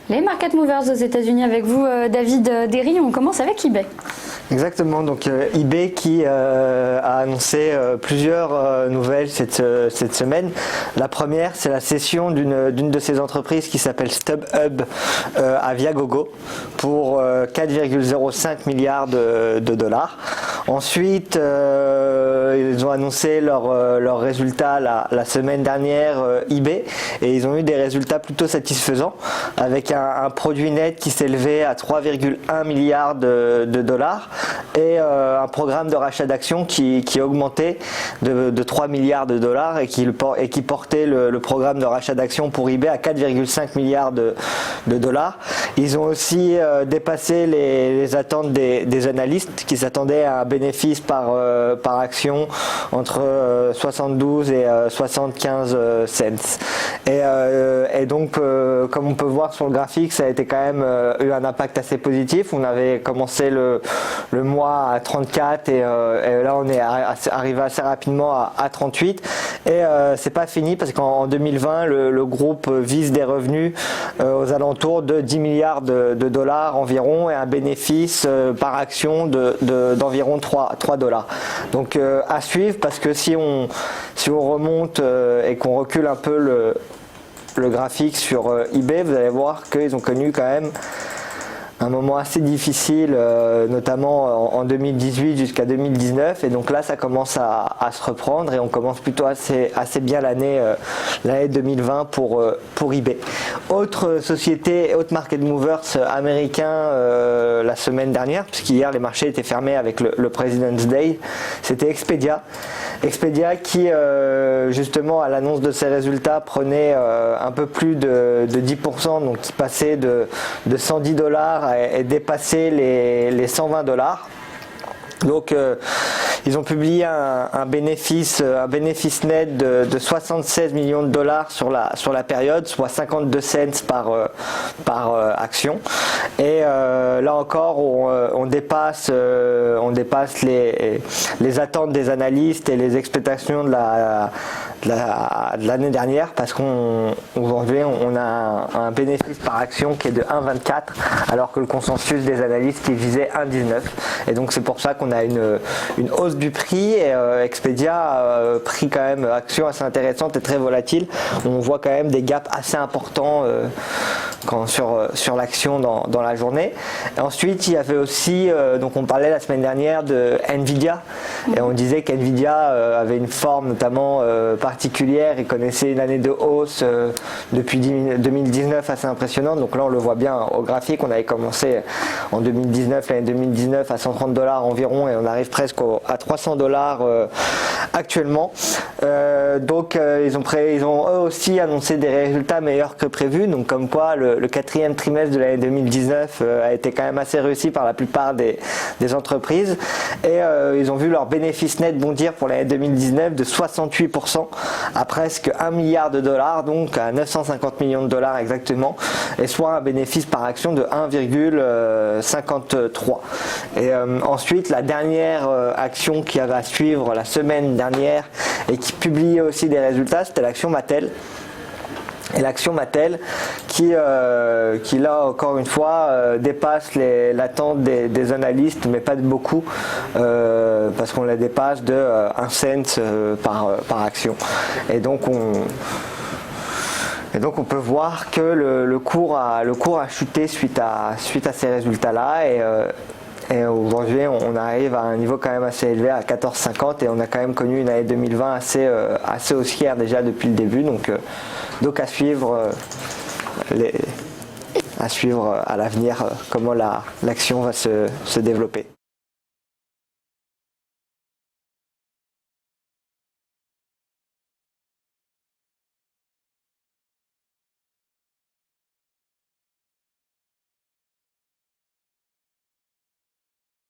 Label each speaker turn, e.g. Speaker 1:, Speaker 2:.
Speaker 1: Les market movers aux États-Unis avec vous, David Derry. On commence avec eBay.
Speaker 2: Exactement, donc eBay qui a annoncé plusieurs nouvelles cette semaine. La première, c'est la cession d'une de ses entreprises qui s'appelle StubHub à Viagogo pour 4,05 milliards de dollars. Ensuite, ils ont annoncé leurs résultats la semaine dernière, eBay, et ils ont eu des résultats plutôt satisfaisants avec un produit net qui s'élevait à 3,1 milliards de dollars et un programme de rachat d'actions qui augmentait de 3 milliards de dollars et qui portait le programme de rachat d'actions pour eBay à 4,5 milliards de dollars. Ils ont aussi dépassé les attentes des analystes qui s'attendaient à un bénéfice par action entre 72 et 75 cents. Et donc, comme on peut voir sur le graphique, ça a été quand même eu un impact assez positif. On avait commencé le mois à 34 et là on est arrivé assez rapidement à 38. Et c'est pas fini parce qu'en 2020, le groupe vise des revenus aux alentours de 10 milliards de dollars environ et un bénéfice par action d'environ 3 dollars. Donc à suivre, parce que si on remonte et qu'on recule un peu le graphique sur eBay, vous allez voir qu'ils ont connu quand même un moment assez difficile, notamment en 2018 jusqu'à 2019, et donc là ça commence à se reprendre et on commence plutôt assez bien l'année 2020 pour eBay. Autre société, autre market movers américain la semaine dernière, puisqu'hier les marchés étaient fermés avec le President's Day, c'était Expedia. Expedia qui justement à l'annonce de ses résultats prenait un peu plus de 10%, donc qui passait de 110 dollars et dépassait les 120 dollars. Donc ils ont publié un bénéfice net de 76 millions de dollars sur la période, soit 52 cents par action. Et là encore, on dépasse les attentes des analystes et les expectations de l'année dernière, parce qu'aujourd'hui on a un bénéfice par action qui est de 1,24 alors que le consensus des analystes qui visait 1,19. Et donc c'est pour ça qu'on a une hausse du prix, et Expedia a pris quand même action assez intéressante et très volatile. On voit quand même des gaps assez importants sur l'action dans la journée. Et ensuite il y avait aussi, donc on parlait la semaine dernière de Nvidia, et on disait qu'Nvidia avait une forme notamment particulière et connaissait une année de hausse depuis 2019 assez impressionnante. Donc là on le voit bien au graphique, on avait commencé en 2019, l'année 2019 à 130 dollars environ, et on arrive presque à 300 dollars actuellement. Donc ils ont eux aussi annoncé des résultats meilleurs que prévu, donc comme quoi le quatrième trimestre de l'année 2019 a été quand même assez réussi par la plupart des entreprises, et ils ont vu leur bénéfice net bondir pour l'année 2019 de 68% à presque 1 milliard de dollars, donc à 950 millions de dollars exactement, et soit un bénéfice par action de 1,53. Et ensuite la dernière action qui avait à suivre la semaine dernière et qui publiait aussi des résultats, c'était l'action Mattel. Et l'action Mattel qui là encore une fois dépasse l'attente des analystes, mais pas de beaucoup, parce qu'on la dépasse de 1 cent par action. Et donc on peut voir que le cours a chuté suite à ces résultats-là, et aujourd'hui on arrive à un niveau quand même assez élevé à 14,50, et on a quand même connu une année 2020 assez haussière déjà depuis le début, donc à suivre à l'avenir comment l'action va se développer.